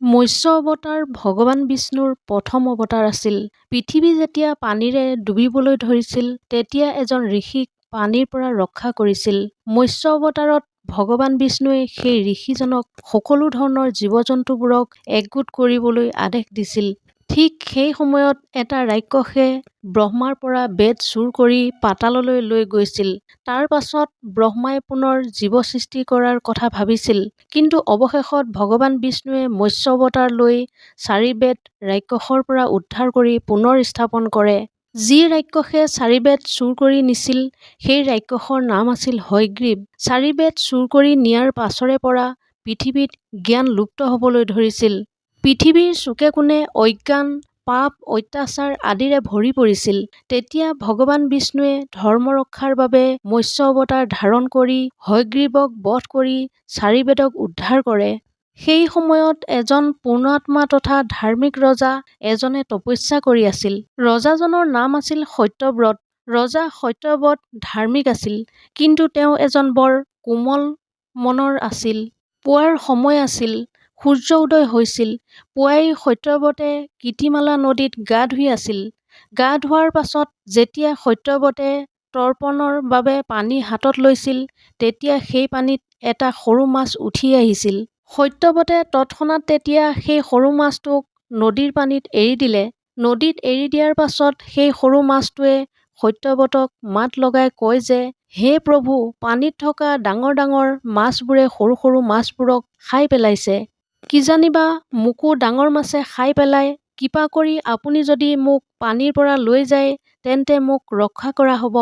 মৎস্য অৱতাৰ ভগৱান বিষ্ণুৰ প্ৰথম অৱতাৰ আছিল। পৃথিৱী যেতিয়া পানীৰে ডুবিবলৈ ধৰিছিল তেতিয়া এজন ঋষিক পানীৰ পৰা ৰক্ষা কৰিছিল। মৎস্য অৱতাৰত ভগৱান বিষ্ণুৱে সেই ঋষিজনক সকলো ধৰণৰ জীৱ-জন্তুবোৰক একগোট কৰিবলৈ আদেশ দিছিল। ঠিক সেই সময়ত এটা ৰাক্ষসে ব্ৰহ্মাৰ পৰা বেদ চুৰ কৰি পাতাললৈ লৈ গৈছিল। তাৰ পাছত ব্ৰহ্মাই পুনৰ জীৱ সৃষ্টি কৰাৰ কথা ভাবিছিল, কিন্তু অৱশেষত ভগৱান বিষ্ণুৱে মৎস্য অৱতাৰ লৈ 4 বেদ ৰাক্ষসৰ পৰা উদ্ধাৰ কৰি পুনৰ স্থাপন কৰে। যি ৰাক্ষসে 4 বেদ চুৰ কৰি নিছিল সেই ৰাক্ষসৰ নাম আছিল হয়গ্ৰীৱ। 4 বেদ চুৰ কৰি নিয়াৰ পাছৰে পৰা পৃথিৱীত জ্ঞান লুপ্ত হ'বলৈ ধৰিছিল। পৃথিৱীৰ চুকে কোণে অজ্ঞান, পাপ, অত্যাচাৰ আদিৰে ভৰি পৰিছিল। তেতিয়া ভগৱান বিষ্ণুৱে ধৰ্ম ৰক্ষাৰ বাবে মৎস্য অৱতাৰ ধাৰণ কৰি হয়গ্ৰীৱক বধ কৰি 4 বেদক উদ্ধাৰ কৰে। সেই সময়ত এজন পূৰ্ণাত্মা তথা ধাৰ্মিক ৰজা এজনে তপস্যা কৰি আছিল। ৰজাজনৰ নাম আছিল সত্যব্ৰত। ৰজা সত্যব্ৰত ধাৰ্মিক আছিল, কিন্তু তেওঁ এজন বৰ কোমল মনৰ আছিল। পুৱাৰ সময় আছিল, সূৰ্য উদয় হৈছিল। পুৱাই সত্যব্ৰতে কীৰ্তিমালা নদীত গা ধুই আছিল। গা ধোৱাৰ পাছত যেতিয়া সত্যব্ৰতে তৰ্পণৰ বাবে পানী হাতত লৈছিল তেতিয়া সেই পানীত এটা সৰু মাছ উঠি আহিছিল। সত্যব্ৰতে তৎক্ষণাৎ তেতিয়া সেই সৰু মাছটোক নদীৰ পানীত এৰি দিলে। নদীত এৰি দিয়াৰ পাছত সেই সৰু মাছটোৱে সত্যব্ৰতক মাত লগাই কয় যে, হে প্ৰভু, পানীত থকা ডাঙৰ ডাঙৰ মাছবোৰে সৰু সৰু মাছবোৰক খাই পেলাইছে। কিজানিবা মোকো ডাঙৰ মাছে খাই পেলায়। কৃপা কৰি আপুনি যদি মোক পানীৰ পৰা লৈ যায় তেন্তে মোক ৰক্ষা কৰা হ'ব।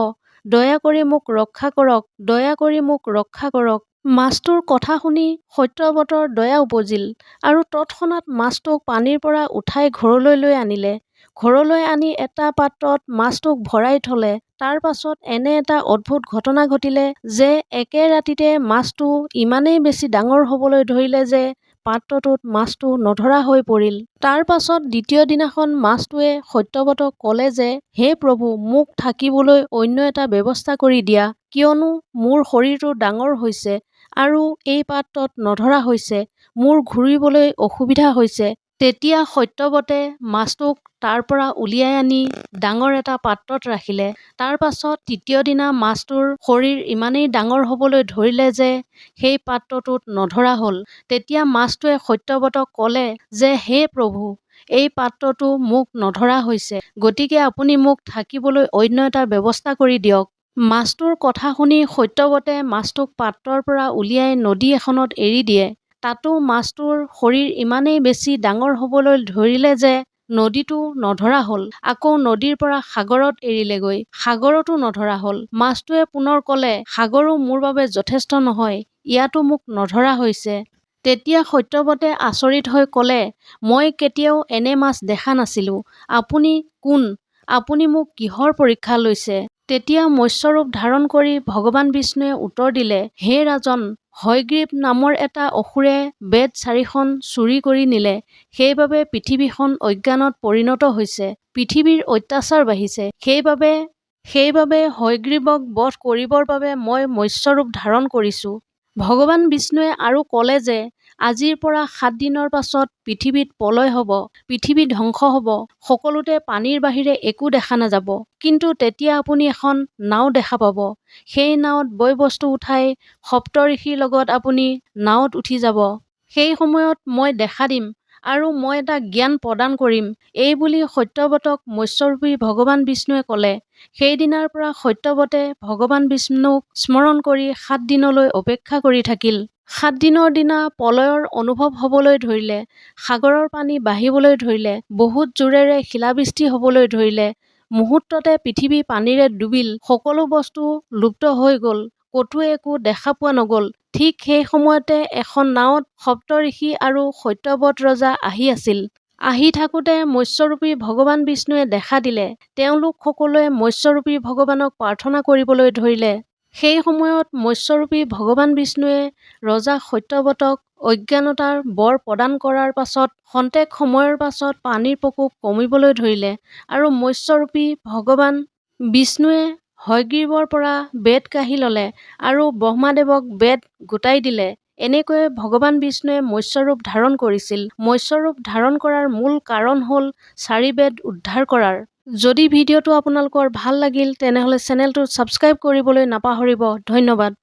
দয়া কৰি মোক ৰক্ষা কৰক, দয়া কৰি মোক ৰক্ষা কৰক। মাছটোৰ কথা শুনি সত্যব্ৰতৰ দয়া উপজিল আৰু তৎক্ষণাৎ মাছটোক পানীৰ পৰা উঠাই ঘৰলৈ লৈ আনিলে। ঘৰলৈ আনি এটা পাত্ৰত মাছটোক ভৰাই থলে। তাৰ পাছত এনে এটা অদ্ভুত ঘটনা ঘটিলে যে একে ৰাতিতে মাছটো ইমানেই বেছি ডাঙৰ হ'বলৈ ধৰিলে যে পাত্ৰটোত মাছটো নধৰা হৈ পৰিল। তাৰ পাছত দ্বিতীয় দিনাখন মাছটোৱে সত্যব্ৰতক ক'লে যে, হে প্ৰভু, মোক থাকিবলৈ অন্য এটা ব্যৱস্থা কৰি দিয়া, কিয়নো মোৰ শৰীৰটো ডাঙৰ হৈছে আৰু এই পাত্ৰত নধৰা হৈছে। মোৰ ঘূৰিবলৈ অসুবিধা হৈছে। তেতিয়া সত্যব্ৰতে মাছটোক তাৰ পৰা উলিয়াই আনি ডাঙৰ এটা পাত্ৰত ৰাখিলে। তাৰ পাছত তৃতীয় দিনা মাছটোৰ শৰীৰ ইমানেই ডাঙৰ হ'বলৈ ধৰিলে যে সেই পাত্ৰটোত নধৰা হ'ল। তেতিয়া মাছটোৱে সত্যব্ৰতক ক'লে যে, হে প্ৰভু, এই পাত্ৰটো মোক নধৰা হৈছে, গতিকে আপুনি মোক থাকিবলৈ অন্য এটা ব্যৱস্থা কৰি দিয়ক। মাছটোৰ কথা শুনি সত্যব্ৰতে মাছটোক পাত্ৰৰ পৰা উলিয়াই নদী এখনত এৰি দিয়ে। তাতো মাছটোৰ শৰীৰ ইমানেই বেছি ডাঙৰ হ'বলৈ ধৰিলে যে নদীটো নধৰা হ'ল। আকৌ নদীৰ পৰা সাগৰত এৰিলেগৈ, সাগৰতো নধৰা হ'ল। মাছটোৱে পুনৰ ক'লে, সাগৰো মোৰ বাবে যথেষ্ট নহয়, ইয়াতো মোক নধৰা হৈছে। তেতিয়া সত্যব্ৰতে আচৰিত হৈ ক'লে, মই কেতিয়াও এনে মাছ দেখা নাছিলো। আপুনি কোন? আপুনি মোক কিহৰ পৰীক্ষা লৈছে? তেতিয়া মৎস্যৰূপ ধাৰণ কৰি ভগৱান বিষ্ণুৱে উত্তৰ দিলে, হে ৰাজন, হয়গ্ৰীৱ নামৰ এটা অসুৰে বেদ 4খন চুৰি কৰি নিলে। সেইবাবে পৃথিৱীখন অজ্ঞানত পৰিণত হৈছে। পৃথিৱীৰ অত্যাচাৰ বাঢ়িছে। সেইবাবে হয়গ্ৰীৱক বধ কৰিবৰ বাবে মই মৎস্যৰূপ ধাৰণ কৰিছো। ভগৱান বিষ্ণুৱে আৰু ক'লে যে আজিৰ পৰা 7 দিনৰ পাছত পৃথিৱীত প্ৰলয় হ'ব, পৃথিৱী ধ্বংস হ'ব, সকলোতে পানীৰ বাহিৰে একো দেখা নাযাব। কিন্তু তেতিয়া আপুনি এখন নাও দেখা পাব। সেই নাওত বয় বস্তু উঠাই সপ্তঋষিৰ লগত আপুনি নাওত উঠি যাব। সেই সময়ত মই দেখা দিম আৰু মই এটা জ্ঞান প্ৰদান কৰিম। এই বুলি সত্যব্ৰতক মৎস্যৰূপী ভগৱান বিষ্ণুৱে ক'লে। সেইদিনাৰ পৰা সত্যব্ৰতে ভগৱান বিষ্ণুক স্মৰণ কৰি 7 দিনলৈ অপেক্ষা কৰি থাকিল। 7 দিনৰ দিনা প্ৰলয়ৰ অনুভৱ হ'বলৈ ধৰিলে। সাগৰৰ পানী বাঢ়িবলৈ ধৰিলে। বহুত জোৰেৰে শিলাবৃষ্টি হ'বলৈ ধৰিলে। মুহূৰ্ততে পৃথিৱী পানীৰে ডুবিল। সকলো বস্তু লুপ্ত হৈ গ'ল। ক'তো একো দেখা পোৱা নগ'ল। ঠিক সেই সময়তে এখন নাৱত সপ্তঋষি আৰু সত্যব্ৰত ৰজা আহি আছিল। আহি থাকোতে মৎস্যৰূপী ভগৱান বিষ্ণুৱে দেখা দিলে। তেওঁলোক সকলোৱে মৎস্যৰূপী ভগৱানক প্ৰাৰ্থনা কৰিবলৈ ধৰিলে। সেই সময়ত মৎস্যৰূপী ভগৱান বিষ্ণুৱে ৰজা সত্যব্ৰতক অজ্ঞানতাৰ বৰ প্ৰদান কৰাৰ পাছত খন্তেক সময়ৰ পাছত পানীৰ প্ৰকোপ কমিবলৈ ধৰিলে আৰু মৎস্যৰূপী ভগৱান বিষ্ণুৱে হয়গ্ৰীৱৰ পৰা বেদ কাঢ়ি ল'লে আৰু ব্ৰহ্মাদেৱক বেদ গোটাই দিলে। এনেকৈয়ে ভগৱান বিষ্ণুৱে মৎস্য ৰূপ ধাৰণ কৰিছিল। মৎস্য ৰূপ ধাৰণ কৰাৰ মূল কাৰণ হ'ল 4 বেদ উদ্ধাৰ কৰাৰ। যদি ভিডিঅ'টো আপোনালোকৰ ভাল লাগিল তেনেহ'লে চেনেলটো ছাবস্ক্ৰাইব কৰিবলৈ নাপাহৰিব। ধন্যবাদ।